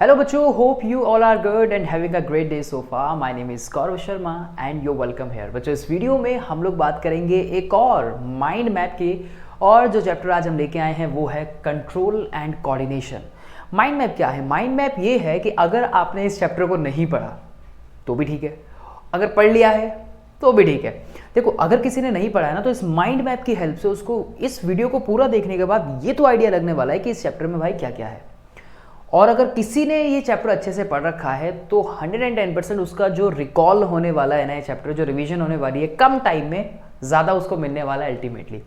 Hello बच्चों, hope you all are good and having a great day so far. My name is Gaurav Sharma and you welcome here. बच्चों, इस video में हम लोग बात करेंगे एक और माइंड मैप की, और जो चैप्टर आज हम लेके आए हैं वो है control and coordination. Mind map क्या है? माइंड मैप ये है कि अगर आपने इस चैप्टर को नहीं पढ़ा तो भी ठीक है, अगर पढ़ लिया है तो भी ठीक है। देखो, अगर किसी ने नहीं पढ़ा है ना, तो इस माइंड मैप की हेल्प से उसको इस वीडियो को पूरा देखने के बाद ये तो आइडिया लगने वाला है कि इस चैप्टर में भाई क्या क्या है। और अगर किसी ने ये चैप्टर अच्छे से पढ़ रखा है तो 110% उसका जो रिकॉल होने वाला है ना, ये चैप्टर जो रिवीजन होने वाली है कम टाइम में ज़्यादा उसको मिलने वाला है अल्टीमेटली।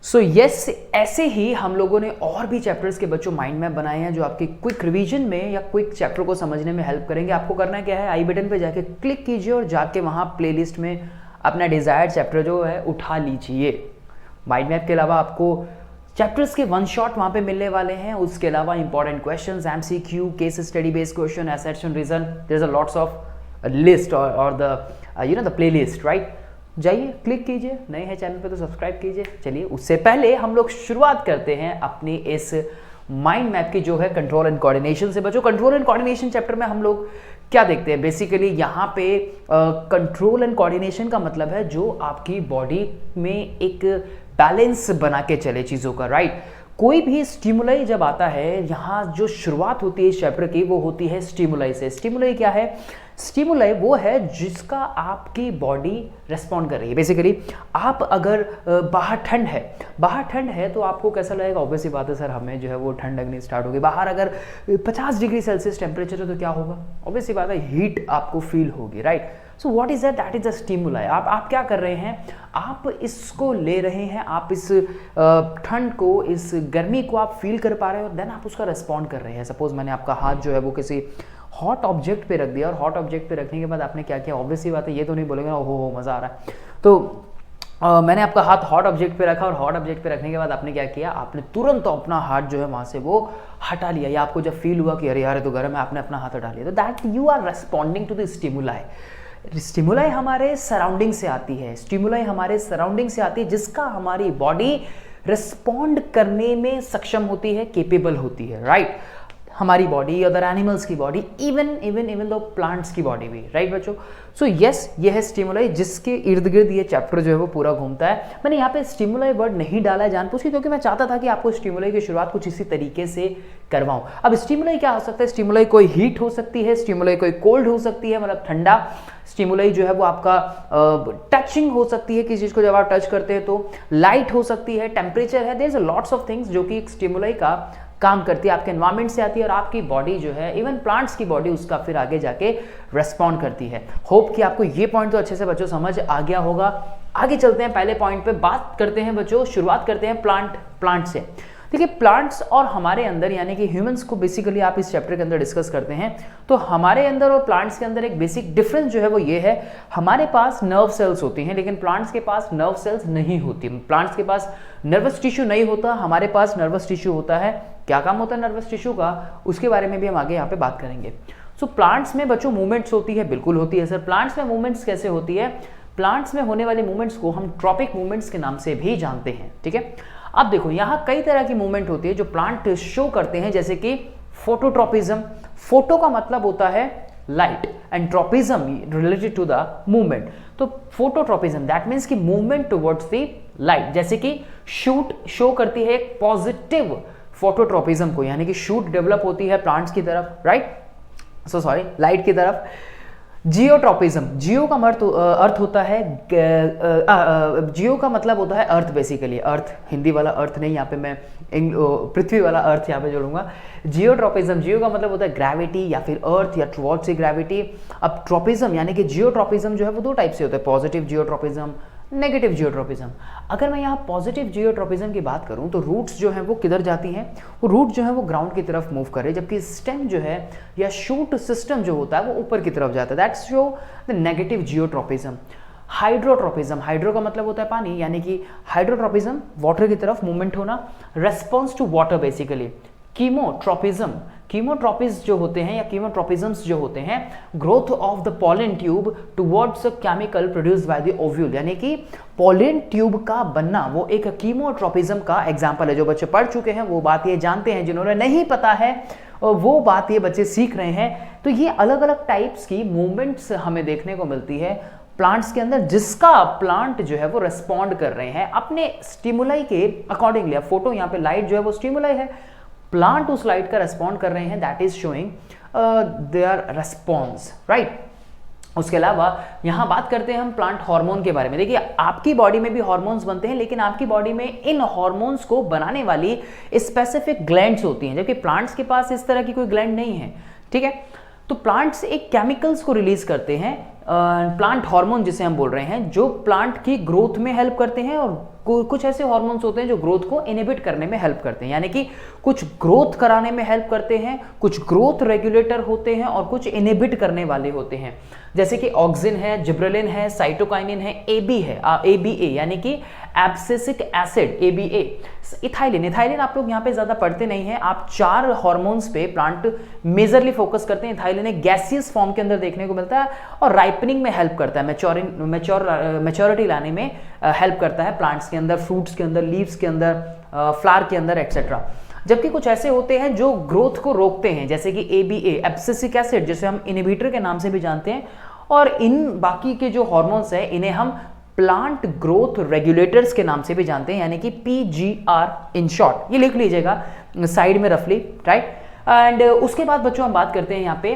सो यस, ऐसे ही हम लोगों ने और भी चैप्टर्स के बच्चों माइंड मैप बनाए हैं जो आपकी क्विक रिवीजन में या क्विक चैप्टर को समझने में हेल्प करेंगे। आपको करना क्या है, आई बटन पे जाके क्लिक कीजिए और जाके वहाँ प्लेलिस्ट में अपना डिज़ायर्ड चैप्टर जो है उठा लीजिए। माइंड मैप के अलावा आपको चैप्टर्स के वन शॉट वहाँ पे मिलने वाले हैं, उसके अलावा important questions, MCQ, case study based question, assertion, reason, there is a lots of list और द प्लेलिस्ट, राइट। जाइए, क्लिक कीजिए, नए हैं चैनल पे तो सब्सक्राइब कीजिए। चलिए, उससे पहले हम लोग शुरुआत करते हैं अपनी इस माइंड मैप की जो है कंट्रोल एंड कोऑर्डिनेशन से। बच्चों, कंट्रोल एंड कोऑर्डिनेशन चैप्टर में हम लोग क्या देखते हैं? बेसिकली यहाँ पे कंट्रोल एंड कोऑर्डिनेशन का मतलब है जो आपकी बॉडी में एक बैलेंस बना के चले चीज़ों का, राइट। कोई भी स्टिमुलाई जब आता है, यहाँ जो शुरुआत होती है इस चैप्टर की वो होती है स्टिमुलाई से। स्टिमुलाई क्या है? स्टिमुलाई वो है जिसका आपकी बॉडी रेस्पॉन्ड कर रही है। बेसिकली आप अगर बाहर ठंड है तो आपको कैसा लगेगा? ऑब्वियस ही बात है सर, हमें जो है वो ठंड लगनी स्टार्ट होगी। बाहर अगर 50 डिग्री सेल्सियस टेम्परेचर है तो क्या होगा? ऑब्वियस ही बात है, हीट आपको फील होगी, right. So what is that is a stimuli. आप क्या कर रहे हैं? आप इसको ले रहे हैं, आप इस ठंड को, इस गर्मी को आप फील कर पा रहे हो और देन आप उसका रेस्पॉन्ड कर रहे हैं। सपोज मैंने आपका हाथ जो है वो किसी हॉट ऑब्जेक्ट पे रख दिया, और हॉट ऑब्जेक्ट पे रखने के बाद आपने क्या किया? ऑब्वियस ही बात है, ये तो नहीं बोलेंगे ना हो मज़ा आ रहा है। तो मैंने आपका हाथ हॉट ऑब्जेक्ट पे रखा, और हॉट ऑब्जेक्ट पे रखने के बाद आपने क्या किया? आपने तुरंत अपना हाथ जो है वहाँ से वो हटा लिया, या आपको जब फील हुआ कि अरे यार तो गर्म है, आपने अपना हाथ हटा लिया। तो that you are responding to the stimuli. Stimuli हमारे सराउंडिंग से आती है, स्टिमुलाई हमारे सराउंडिंग से आती है जिसका हमारी बॉडी रिस्पॉन्ड करने में सक्षम होती है, केपेबल होती है, राइट। हमारी बॉडी, अदर एनिमल्स की बॉडी, इवन दो प्लांट्स की बॉडी भी, राइट बच्चों। सो यस, ये है स्टिमुलाई जिसके इर्द गिर्द ये चैप्टर जो है वो पूरा घूमता है। मैंने यहाँ पे स्टिमुलाई वर्ड नहीं डाला है जानबूझ के, क्योंकि मैं चाहता था कि आपको स्टिमुलाई की शुरुआत कुछ इसी तरीके से करवाऊँ। अब स्टिमुलाई क्या हो सकता है? स्टिमुलाई कोई हीट हो सकती है, स्टिमुलाई कोई कोल्ड हो सकती है, मतलब ठंडा। स्टिमुलाई जो है वो आपका टचिंग हो सकती है, किसी चीज़ को जब आप टच करते हैं तो। लाइट हो सकती है, टेम्परेचर है, there is lots of things जो कि एक स्टिमुलाई का काम करती है, आपके एनवायरमेंट से आती है, और आपकी बॉडी जो है, इवन प्लांट्स की बॉडी उसका फिर आगे जाके रेस्पॉन्ड करती है। होप कि आपको ये पॉइंट तो अच्छे से बच्चों समझ आ गया होगा। आगे चलते हैं, पहले पॉइंट पे बात करते हैं बच्चों। शुरुआत करते हैं प्लांट से। देखिए, प्लांट्स और हमारे अंदर यानी कि ह्यूमंस को बेसिकली आप इस चैप्टर के अंदर डिस्कस करते हैं, तो हमारे अंदर और प्लांट्स के अंदर एक बेसिक डिफरेंस जो है वो ये है, हमारे पास नर्व सेल्स होती हैं लेकिन प्लांट्स के पास नर्व सेल्स नहीं होती। प्लांट्स के पास नर्वस टिश्यू नहीं होता, हमारे पास नर्वस टिश्यू होता है। क्या काम होता है नर्वस टिश्यू का, उसके बारे में भी हम आगे यहाँ पे बात करेंगे। सो प्लांट्स में बच्चों मूवमेंट्स होती है, बिल्कुल होती है सर। प्लांट्स में मूवमेंट्स कैसे होती है? प्लांट्स में होने वाली मूवमेंट्स को हम ट्रॉपिक मूवमेंट्स के नाम से भी जानते हैं, ठीक है। अब देखो, यहाँ कई तरह की मूवमेंट होती है जो प्लांट शो करते हैं, जैसे कि फोटोट्रोपिज्म। फोटो का मतलब होता है light and tropism related to the movement. तो फोटोट्रोपिज्म दैट मीन्स कि मूवमेंट टुवर्ड्स द लाइट, जैसे कि शूट शो करती है एक पॉजिटिव फोटोट्रोपिज्म को, यानी कि शूट डेवलप होती है प्लांट्स की तरफ, राइट, लाइट की तरफ। जियोट्रोपिज्म, जियो का अर्थ होता है, जियो का मतलब होता है अर्थ, बेसिकली अर्थ, हिंदी वाला अर्थ नहीं, यहाँ पे मैं पृथ्वी वाला अर्थ यहाँ पे जोड़ूंगा। जियोट्रोपिज्म, जियो का मतलब होता है ग्रेविटी या फिर अर्थ या टुवर्ड्स से ग्रेविटी। अब ट्रोपिज्म यानी कि जियोट्रोपिज्म जो है वो दो टाइप से होता है, पॉजिटिव जियोट्रोपिज्म, नेगेटिव जियोट्रोपिज्म। अगर मैं यहाँ पॉजिटिव जियोट्रोपिज्म की बात करूँ तो रूट्स जो हैं वो किधर जाती हैं? वो रूट जो है वो ग्राउंड की तरफ मूव करे, जबकि स्टेम जो है या शूट सिस्टम जो होता है वो ऊपर की तरफ जाता है। That's show the negative geotropism. Hydrotropism, hydro का मतलब होता है पानी, यानी कि हाइड्रोट्रोपिज्म वाटर की तरफ मूवमेंट होना, response to water basically. Chemotropism, chemotropism जो होते हैं या कीमोट्रोपिज्म्स जो होते हैं, growth of the pollen tube towards a chemical produced by the ovule, यानी कि पॉलन ट्यूब का बनना वो एक कीमोट्रोपिज्म का एग्जांपल है। जो बच्चे पढ़ चुके हैं वो बात ये जानते हैं, जिन्होंने नहीं पता है और वो बात ये बच्चे सीख रहे हैं। तो ये अलग अलग टाइप्स की मूवमेंट्स हमें देखने को मिलती है प्लांट्स के अंदर, जिसका प्लांट जो है वो रेस्पॉन्ड कर रहे हैं अपने स्टिमुलाई के अकॉर्डिंगली। अब फोटो यहाँ पे लाइट जो है वो स्टिमुलाई है, प्लांट उस लाइट का रेस्पॉन्ड कर रहे हैं, that is showing there response, right. उसके अलावा यहाँ बात करते हैं हम प्लांट हार्मोन के बारे में। देखिए आपकी बॉडी में भी हार्मोन्स बनते हैं, लेकिन आपकी बॉडी में इन हार्मोन्स को बनाने वाली स्पेसिफिक ग्लैंड्स होती हैं, जबकि प्लांट्स के पास इस तरह की कोई ग्लैंड नहीं है, ठीक है। तो प्लांट्स एक केमिकल्स को रिलीज करते हैं, प्लांट हार्मोन जिसे हम बोल रहे हैं, जो प्लांट की ग्रोथ में हेल्प करते हैं, और कुछ ऐसे हार्मोन्स होते हैं जो ग्रोथ को इनहिबिट करने में हेल्प करते हैं, यानी कि कुछ ग्रोथ कराने में हेल्प करते हैं, कुछ ग्रोथ रेगुलेटर होते हैं और कुछ इनहिबिट करने वाले होते हैं, जैसे कि ऑक्सिन है, जिब्रेलिन है, साइटोकाइनिन है, एबी है, एबीए यानी कि एब्सिसिक एसिड, एबीए, इथाइलिन आप लोग यहाँ पे ज्यादा पढ़ते नहीं हैं, आप 4 हार्मोन्स पे प्लांट मेजरली फोकस करते हैं। इथाइलिन एक गैसियस फॉर्म के अंदर देखने को मिलता है और राइपनिंग में हेल्प करता है, मैच्योरिटी लाने में हेल्प करता है प्लांट्स के अंदर, फ्रूट्स के अंदर, लीव्स के अंदर, फ्लावर के अंदर एक्सेट्रा। जबकि कुछ ऐसे होते हैं जो ग्रोथ को रोकते हैं, जैसे कि एबीए, एब्सिसिक एसिड, जिसे हम इनहिबिटर के नाम से भी जानते हैं, और इन बाकी के जो हार्मोन्स हैं इन्हें हम प्लांट ग्रोथ रेगुलेटर्स के नाम से भी जानते हैं, यानी कि पीजीआर इन शॉर्ट। ये लिख लीजिएगा साइड में रफली, राइट। एंड उसके बाद बच्चों हम बात करते हैं यहाँ पे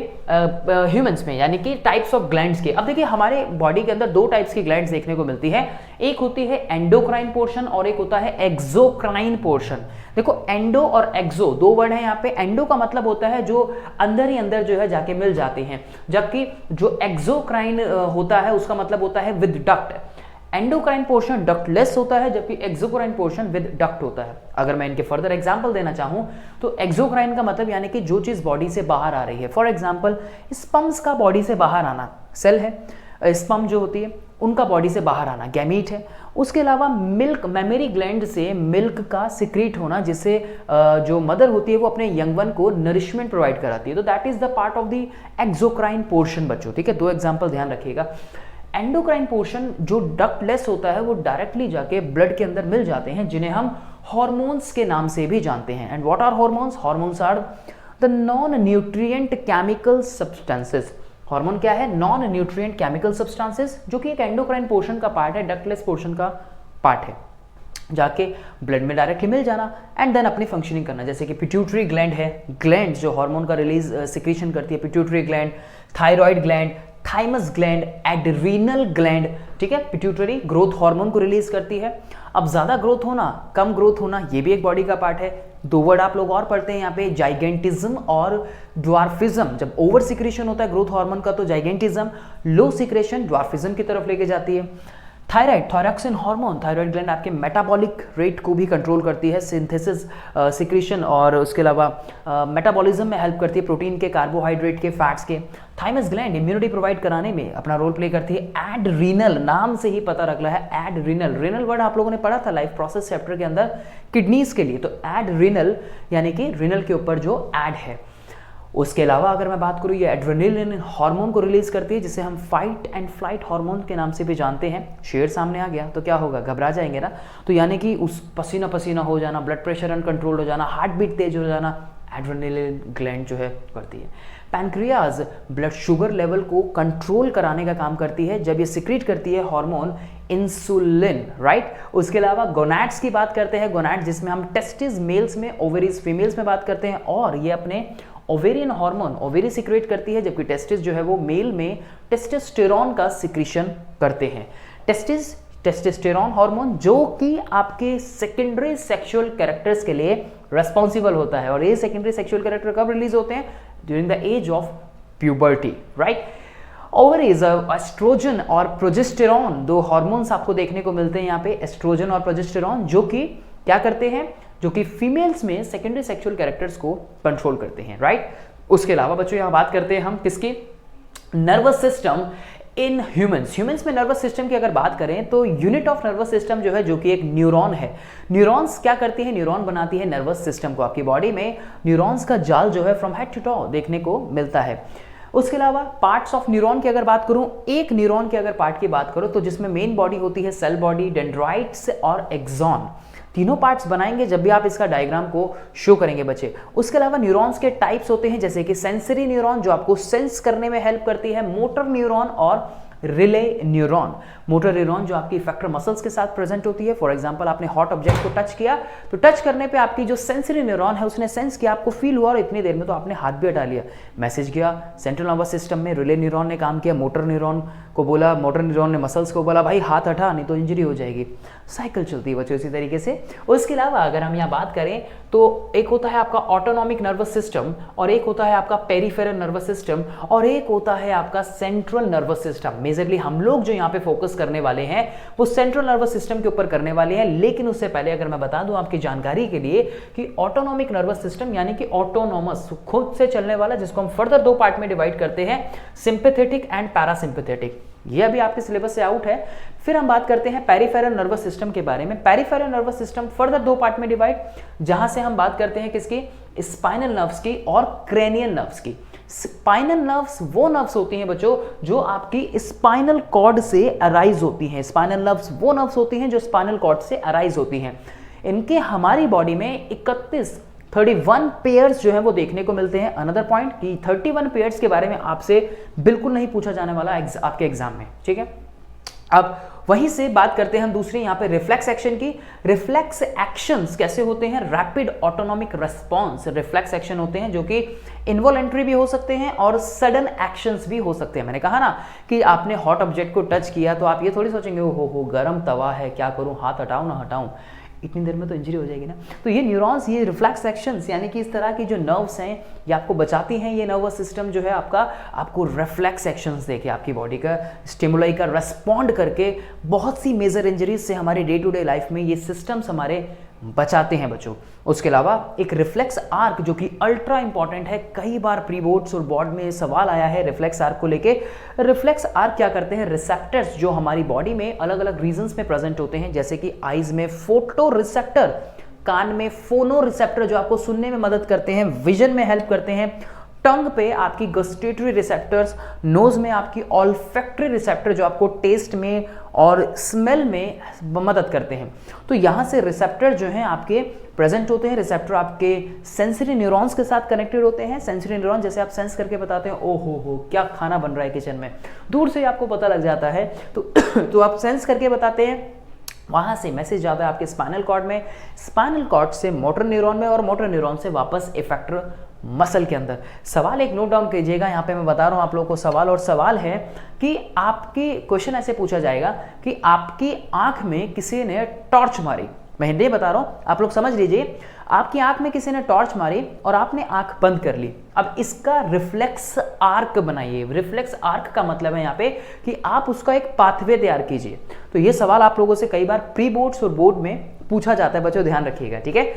ह्यूमंस में, यानी कि टाइप्स ऑफ ग्लैंड्स के। अब देखिए हमारे बॉडी के अंदर 2 टाइप्स की ग्लैंड्स देखने को मिलती है, एक होती है एंडोक्राइन पोर्शन और एक होता है एक्सोक्राइन पोर्शन। देखो एंडो और एक्सो 2 वर्ड हैं यहाँ पे। एंडो का मतलब होता है जो अंदर ही अंदर जो है जाके मिल जाते हैं, जबकि जो एक्सोक्राइन होता है उसका मतलब होता है with duct. Endocrine portion ductless होता है, जबकि एक्सोक्राइन पोर्शन विद डक्ट होता है। अगर मैं इनके फर्दर एग्जांपल देना चाहूं तो एक्सोक्राइन का मतलब यानी कि जो चीज बॉडी से बाहर आ रही है, फॉर एग्जांपल स्पर्म्स का बॉडी से बाहर आना, सेल है स्पर्म जो होती है उनका बॉडी से बाहर आना, गैमीट है। उसके अलावा मिल्क, मेमरी ग्लैंड से मिल्क का सिक्रीट होना, जिससे जो मदर होती है वो अपने यंग वन को नरिशमेंट प्रोवाइड कराती है। तो that is the part of the exocrine portion बच्चों, ठीक है। 2 एग्जांपल ध्यान रखिएगा। एंडोक्राइन पोर्शन जो डक्टलेस होता है वो डायरेक्टली जाके ब्लड के अंदर मिल जाते हैं, जिन्हें हम हार्मोन्स के नाम से भी जानते हैं। And what are hormones? Hormones are the non nutrient chemical substances. Hormone क्या है? नॉन न्यूट्रिएंट केमिकल सब्सटेंसेस, जो कि एक एंडोक्राइन पोर्शन का पार्ट है, डक्टलेस पोर्शन का पार्ट है। जाके ब्लड में डायरेक्टली मिल जाना एंड देन अपनी फंक्शनिंग करना, जैसे कि पिट्यूटरी ग्लैंड है, ग्लैंड जो हार्मोन का रिलीज सिक्रीशन करती है, pituitary gland, thyroid gland, thymus gland, adrenal gland, ठीक है। पिट्यूटरी ग्रोथ हार्मोन को रिलीज करती है। अब ज्यादा ग्रोथ होना, कम ग्रोथ होना, ये भी एक बॉडी का पार्ट है। 2 वर्ड आप लोग और पढ़ते हैं यहाँ पे, जाइगेंटिज्म और ड्वार्फिज्म। जब ओवर सिक्रेशन होता है ग्रोथ हार्मोन का तो जाइगेंटिज्म, लो सिक्रेशन ड्वार्फिज्म की तरफ लेके जाती है। Thyroid, thyroxine hormone, thyroid gland आपके मेटाबॉलिक रेट को भी कंट्रोल करती है, सिंथेसिस सिक्रीशन, और उसके अलावा मेटाबॉलिज्म में हेल्प करती है, प्रोटीन के, कार्बोहाइड्रेट के, फैट्स के। थाइमस ग्लैंड इम्यूनिटी प्रोवाइड कराने में अपना रोल प्ले करती है। एड्रीनल, नाम से ही पता रख रहा है, एड्रीनल, रेनल वर्ड आप लोगों ने पढ़ा था लाइफ प्रोसेस चैप्टर के अंदर किडनीज के लिए। तो एड्रीनल यानी कि रिनल के ऊपर जो एड है। उसके अलावा अगर मैं बात करूँ, ये एड्रेनलिन हार्मोन को रिलीज करती है, जिसे हम फाइट एंड फ्लाइट हार्मोन के नाम से भी जानते हैं। शेर सामने आ गया तो क्या होगा? घबरा जाएंगे ना। तो यानी कि उस पसीना पसीना हो जाना, ब्लड प्रेशर अनकंट्रोल हो जाना, हार्ट बीट तेज हो जाना, एड्रेनलिन ग्लैंड जो है करती है। पैनक्रियाज ब्लड शुगर लेवल को कंट्रोल कराने का काम करती है, जब ये सिक्रीट करती है हार्मोन इंसुलिन, राइट। उसके अलावा गोनैड्स की बात करते हैं, गोनैड जिसमें हम टेस्टिस मेल्स में, ओवरीज फीमेल्स में बात करते हैं, और ये अपने ओवेरियन हार्मोन ओवेरी सिक्रेट करती है, जबकि टेस्टिस जो है वो मेल में टेस्टोस्टेरोन का सिक्रीशन करते हैं। टेस्टोस्टेरोन हार्मोन जो कि आपके सेकेंडरी सेक्सुअल कैरेक्टर्स के लिए रेस्पॉन्सिबल होता है, और ये सेकेंडरी सेक्सुअल कैरेक्टर कब रिलीज होते हैं? During the age of puberty, right. Ovaries, estrogen और प्रोजेस्टेरॉन, 2 हार्मोन्स आपको देखने को मिलते हैं यहाँ पे, एस्ट्रोजन और प्रोजेस्टेरॉन, जो कि क्या करते हैं? जो कि फीमेल्स में सेकेंडरी सेक्सुअल कैरेक्टर्स को कंट्रोल करते हैं, राइट। उसके अलावा बच्चों यहाँ बात करते हैं हम किसकी? नर्वस सिस्टम इन ह्यूमंस में नर्वस सिस्टम की अगर बात करें तो यूनिट ऑफ नर्वस सिस्टम जो है, जो कि एक न्यूरॉन है। न्यूरॉन्स क्या करती है? न्यूरॉन बनाती है नर्वस सिस्टम को। आपकी बॉडी में न्यूरॉन्स का जाल जो है फ्रॉम हेड टू टो देखने को मिलता है। उसके अलावा पार्ट्स ऑफ न्यूरॉन की अगर बात करूं, एक न्यूरॉन के अगर पार्ट की बात करो तो जिसमें मेन बॉडी होती है सेल बॉडी, डेंड्राइट्स और एक्सॉन। तीनों पार्ट्स बनाएंगे जब भी आप इसका डायग्राम को शो करेंगे बच्चे। उसके अलावा न्यूरॉन्स के टाइप्स होते हैं, जैसे कि सेंसरी न्यूरॉन जो आपको सेंस करने में हेल्प करती है, मोटर न्यूरॉन और रिले न्यूरॉन। मोटर न्यूरॉन जो आपकी इफेक्टर मसल्स के साथ प्रेजेंट होती है। फॉर एग्जांपल आपने हॉट ऑब्जेक्ट को टच किया तो टच करने पे आपकी जो सेंसरी न्यूरॉन है उसने सेंस किया, आपको फील हुआ और इतनी देर में तो आपने हाथ भी हटा लिया, मैसेज गया सेंट्रल नर्वस सिस्टम में। रिले न्यूरॉन ने काम किया, मोटर न्यूरॉन को बोला, मोटर न्यूरॉन ने मसल्स को बोला भाई हाथ हटा नहीं तो इंजरी हो जाएगी। साइकिल चलती है बच्चों इसी तरीके से। उसके अलावा अगर हम यहाँ बात करें तो एक होता है आपका ऑटोनॉमिक नर्वस सिस्टम और एक होता है आपका पेरिफेरल नर्वस सिस्टम और एक होता है आपका सेंट्रल नर्वस सिस्टम। मेजरली हम लोग जो यहाँ पे फोकस करने वाले हैं वो सेंट्रल नर्वस सिस्टम के ऊपर करने वाले हैं। लेकिन उससे पहले अगर मैं बता दूं आपकी जानकारी के लिए कि ऑटोनॉमिक नर्वस सिस्टम यानी कि ऑटोनॉमस, खुद से चलने वाला, जिसको हम फर्दर दो पार्ट में डिवाइड करते हैं, सिंपैथेटिक एंड पैरासिम्पैथेटिक, ये अभी आपके सिलेबस से आउट है। फिर हम बात करते हैं पेरिफेरल नर्वस सिस्टम के बारे में। पेरिफेरल नर्वस सिस्टम फर्दर दो पार्ट में डिवाइड, जहां से हम बात करते हैं किसकी, स्पाइनल नर्व्स की और क्रेनियल नर्व्स की। स्पाइनल नर्व्स वो नर्व्स होती हैं बच्चों जो आपकी स्पाइनल कॉर्ड से अराइज होती हैं। स्पाइनल नर्व्स वो नर्व्स होती हैं जो स्पाइनल कॉर्ड से अराइज होती हैं। इनके हमारी बॉडी में 31 पेयर्स जो है वो देखने को मिलते हैं। अनदर पॉइंट कि 31 पेयर्स के बारे में आपसे बिल्कुल नहीं पूछा जाने वाला आपके एग्जाम में, ठीक है। अब वहीं से बात करते हैं हम दूसरी यहाँ पे रिफ्लेक्स एक्शन की। रिफ्लेक्स एक्शंस कैसे होते हैं, rapid autonomic response reflex action होते हैं जो कि इनवॉलेंट्री भी हो सकते हैं और सडन एक्शंस भी हो सकते हैं। मैंने कहा ना कि आपने हॉट ऑब्जेक्ट को टच किया तो आप ये थोड़ी सोचेंगे हो गर्म तवा है क्या करूं, हाथ हटाऊं ना हटाऊं, इतनी देर में तो इंजरी हो जाएगी ना। तो ये न्यूरॉन्स, ये रिफ्लेक्स एक्शंस यानी कि इस तरह की जो नर्व्स हैं ये आपको बचाती हैं। ये नर्वस सिस्टम जो है आपका आपको रिफ्लेक्स एक्शंस देके आपकी बॉडी का स्टिमुलाई का रेस्पॉन्ड करके बहुत सी मेजर इंजरीज से हमारे डे टू डे लाइफ में ये सिस्टम्स हमारे बचाते हैं बच्चों। उसके अलावा एक रिफ्लेक्स आर्क जो कि अल्ट्रा इंपॉर्टेंट है, कई बार प्री बोर्ड्स और बोर्ड में सवाल आया है रिफ्लेक्स आर्क को लेके। रिफ्लेक्स आर्क क्या करते हैं, रिसेप्टर्स जो हमारी बॉडी में अलग अलग रीजन्स में प्रेजेंट होते हैं, जैसे कि आईज में फोटो रिसेप्टर, कान में फोनो रिसेप्टर जो आपको सुनने में मदद करते हैं, विजन में हेल्प करते हैं, टंग पे आपकी गस्टेटरी रिसेप्टर्स, नोज में आपकी ऑल्फैक्टरी रिसेप्टर जो आपको टेस्ट में और स्मेल में मदद करते हैं। तो यहाँ से रिसेप्टर जो हैं आपके प्रेजेंट होते हैं। रिसेप्टर आपके सेंसरी न्यूरॉन्स के साथ कनेक्टेड होते हैं। सेंसरी न्यूरॉन जैसे आप सेंस करके बताते हैं ओ हो क्या खाना बन रहा है किचन में, दूर से आपको पता लग जाता है तो आप सेंस करके बताते हैं, वहां से मैसेज जाता है आपके स्पाइनल कॉर्ड में, स्पाइनल कॉर्ड से मोटर न्यूरॉन में और मोटर न्यूरॉन से वापस इफेक्टर मसल के अंदर। सवाल एक नोट डाउन कीजिएगा, यहाँ पे मैं बता रहा हूँ आप लोगों को सवाल, और सवाल है कि आपकी क्वेश्चन ऐसे पूछा जाएगा कि आपकी आंख में किसी ने टॉर्च मारी। मैं हिंदी बता रहा हूँ, आप लोग समझ लीजिए। आपकी आंख में किसी ने टॉर्च मारी और आपने आंख बंद कर ली। अब इसका रिफ्लेक्स आर्क बनाइए। रिफ्लेक्स आर्क का मतलब है यहाँ पे कि आप उसका एक पाथवे तैयार कीजिए। तो ये सवाल आप लोगों से कई बार प्री बोर्ड्स और बोर्ड में पूछा जाता है बच्चों, ध्यान रखिएगा, ठीक है।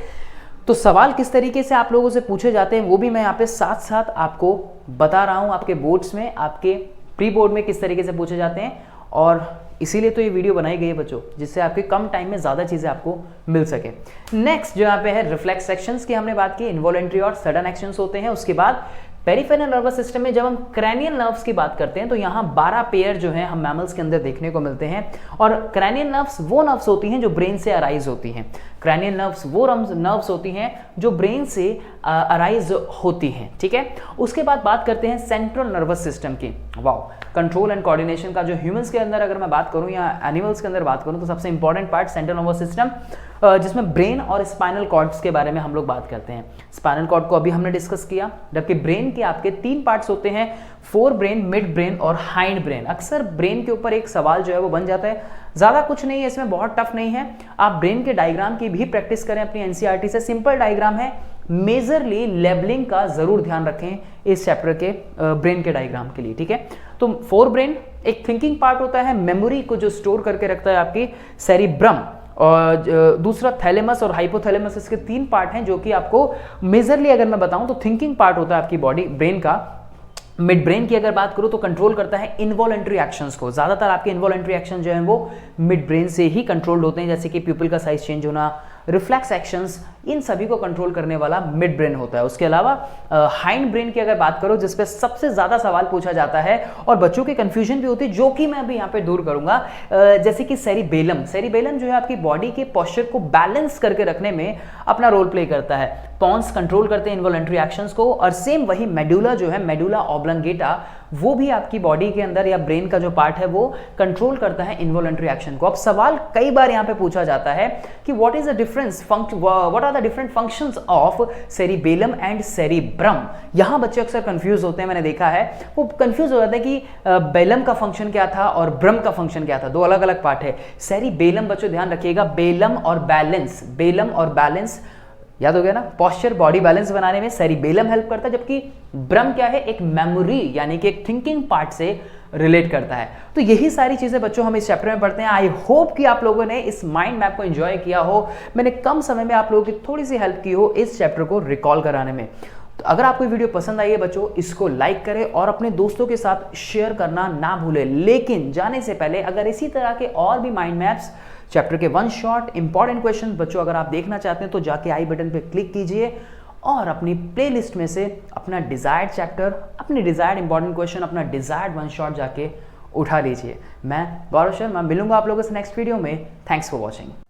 तो सवाल किस तरीके से आप लोगों से पूछे जाते हैं वो भी मैं यहाँ पे साथ साथ आपको बता रहा हूँ। आपके बोर्ड्स में, आपके प्री बोर्ड में किस तरीके से पूछे जाते हैं, और इसीलिए तो ये वीडियो बनाई गई है बच्चों, जिससे आपके कम टाइम में ज़्यादा चीज़ें आपको मिल सके। नेक्स्ट जो यहाँ पे है रिफ्लेक्स एक्शंस की हमने बात की, इनवॉलेंट्री और सडन एक्शंस होते हैं। उसके बाद पेरिफेरल नर्वस सिस्टम में जब हम क्रैनियल नर्व्स की बात करते हैं तो यहाँ 12 पेयर जो हैं हम मैमल्स के अंदर देखने को मिलते हैं। और क्रैनियल नर्व्स वो नर्व्स होती हैं जो ब्रेन से अराइज होती हैं। क्रैनियल नर्व्स वो नर्व्स होती हैं जो ब्रेन से अराइज होती हैं, ठीक है। उसके बाद बात करते हैं सेंट्रल नर्वस सिस्टम की। वाओ, कंट्रोल एंड कोऑर्डिनेशन का जो ह्यूमंस के अंदर अगर मैं बात करूं या एनिमल्स के अंदर बात करूं तो सबसे important part central nervous system, जिसमें ब्रेन और स्पाइनल कॉर्ड्स के बारे में हम लोग बात करते हैं। स्पाइनल कॉर्ड को अभी हमने डिस्कस किया, जबकि ब्रेन के आपके 3 पार्ट्स होते हैं, फोर ब्रेन, मिड ब्रेन और हाइंड ब्रेन। अक्सर ब्रेन के ऊपर एक सवाल जो है वो बन जाता है, ज़्यादा कुछ नहीं है इसमें, बहुत टफ नहीं है। आप ब्रेन के डायग्राम की भी प्रैक्टिस करें अपनी एनसीईआरटी से, सिंपल डायग्राम है। मेजरली लेबलिंग का जरूर ध्यान रखें इस चैप्टर के ब्रेन के डायग्राम के लिए, ठीक है। तो फोर ब्रेन एक थिंकिंग पार्ट होता है, मेमोरी को जो स्टोर करके रखता है आपकी सेरिब्रम, और दूसरा थैलेमस और हाइपोथैलेमस, इसके 3 पार्ट हैं जो कि आपको मेजरली अगर मैं बताऊं तो थिंकिंग पार्ट होता है आपकी बॉडी ब्रेन का। मिड ब्रेन की अगर बात करूं तो कंट्रोल करता है इनवॉलेंट्री एक्शंस को। ज्यादातर आपके इनवॉलेंट्री एक्शन जो है वो मिड ब्रेन से ही कंट्रोल्ड होते हैं, जैसे कि प्यूपिल का साइज चेंज होना, रिफ्लेक्स एक्शंस, इन सभी को कंट्रोल करने वाला मिड ब्रेन होता है। उसके अलावा हाइंड ब्रेन की अगर बात करो, जिस पे सबसे ज़्यादा सवाल पूछा जाता है और बच्चों की कंफ्यूजन भी होती है, जो कि मैं अभी यहाँ पे दूर करूँगा, जैसे कि सेरिबेलम। सेरिबेलम जो है आपकी बॉडी के पोस्चर को बैलेंस करके रखने में अपना रोल प्ले करता है। पॉन्स कंट्रोल करते हैं इन्वॉलंटरी एक्शंस को, और सेम वही मेडुला जो है, मेडुला ऑब्लंगेटा, वो भी आपकी बॉडी के अंदर या ब्रेन का जो पार्ट है वो कंट्रोल करता है इन्वॉलंटरी एक्शन को। अब सवाल कई बार यहाँ पे पूछा जाता है कि what is the difference, what are the different functions of cerebellum and cerebrum. यहाँ बच्चे अक्सर कंफ्यूज होते हैं, मैंने देखा है वो कंफ्यूज हो जाते हैं कि बेलम का फंक्शन क्या था और ब्रम का फंक्शन क्या था, दो अलग अलग पार्ट है। सेरिबेलम बच्चों ध्यान रखिएगा, बेलम और बैलेंस, बेलम और बैलेंस याद हो गया ना, पोस्चर बॉडी बैलेंस बनाने में सेरिबेलम हेल्प करता है, जबकि ब्रम क्या है, एक मेमोरी यानी कि एक थिंकिंग पार्ट से रिलेट करता है। तो यही सारी चीजें बच्चों हम इस चैप्टर में पढ़ते हैं। आई होप कि आप लोगों ने इस माइंड मैप को एंजॉय किया हो, मैंने कम समय में आप लोगों की थोड़ी सी हेल्प की हो इस चैप्टर को रिकॉल कराने में। तो अगर आपको वीडियो पसंद आई है बच्चों, इसको लाइक करें और अपने दोस्तों के साथ शेयर करना ना भूलें। लेकिन जाने से पहले अगर इसी तरह के और भी माइंड मैप्स, चैप्टर के वन शॉट इंपॉर्टेंट क्वेश्चन बच्चों अगर आप देखना चाहते हैं तो जाके आई बटन पे क्लिक कीजिए और अपनी प्लेलिस्ट में से अपना डिजायर्ड चैप्टर, अपने डिजायर्ड इंपॉर्टेंट क्वेश्चन, अपना डिजायर्ड वन शॉट जाके उठा लीजिए। मैं गौरव शर्मा मिलूंगा आप लोगों से नेक्स्ट वीडियो में। Thanks for watching.